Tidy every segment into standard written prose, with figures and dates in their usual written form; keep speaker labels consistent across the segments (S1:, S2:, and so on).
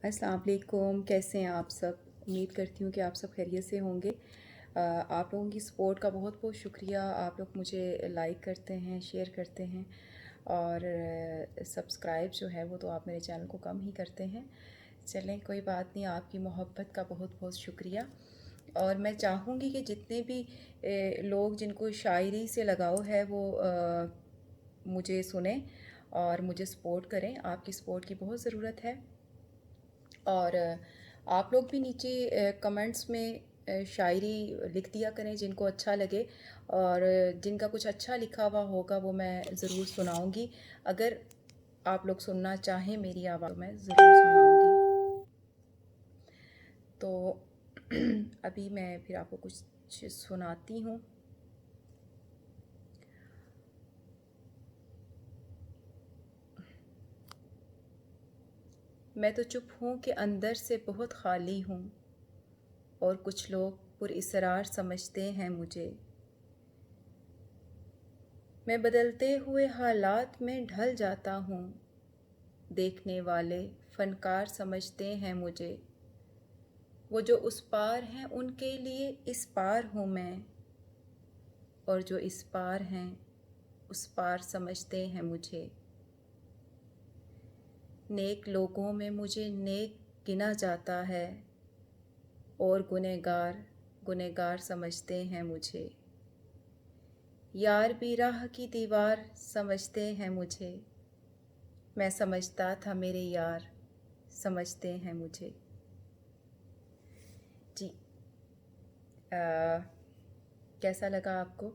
S1: अस्सलाम वालेकुम, कैसे हैं आप सब। उम्मीद करती हूँ कि आप सब खैरियत से होंगे। आप लोगों की सपोर्ट का बहुत बहुत शुक्रिया। आप लोग मुझे लाइक करते हैं, शेयर करते हैं और सब्सक्राइब जो है वो तो आप मेरे चैनल को कम ही करते हैं। चलें, कोई बात नहीं, आपकी मोहब्बत का बहुत बहुत शुक्रिया। और मैं चाहूँगी कि जितने भी लोग जिनको शायरी से लगाव है वो मुझे सुने और मुझे सपोर्ट करें। आपकी सपोर्ट की बहुत ज़रूरत है। और आप लोग भी नीचे कमेंट्स में शायरी लिख दिया करें जिनको अच्छा लगे, और जिनका कुछ अच्छा लिखा हुआ होगा वो मैं ज़रूर सुनाऊंगी। अगर आप लोग सुनना चाहें मेरी आवाज़ तो मैं ज़रूर सुनाऊंगी। तो अभी मैं फिर आपको कुछ सुनाती हूँ। मैं तो चुप हूँ कि अंदर से बहुत खाली हूँ, और कुछ लोग पुरइसरार समझते हैं मुझे। मैं बदलते हुए हालात में ढल जाता हूँ, देखने वाले फनकार समझते हैं मुझे। वो जो उस पार हैं उनके लिए इस पार हूँ मैं, और जो इस पार हैं उस पार समझते हैं मुझे। नेक लोगों में मुझे नेक गिना जाता है, और गुनहगार गुनहगार समझते हैं मुझे। यार भी राह की दीवार समझते हैं मुझे। मैं समझता था मेरे यार समझते हैं मुझे। जी, कैसा लगा आपको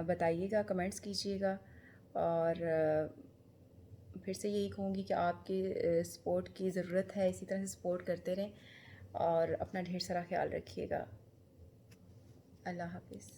S1: बताइएगा, कमेंट्स कीजिएगा। और फिर से यही कहूँगी कि आपकी सपोर्ट की ज़रूरत है, इसी तरह से सपोर्ट करते रहें और अपना ढेर सारा ख्याल रखिएगा। अल्लाह हाफिज़।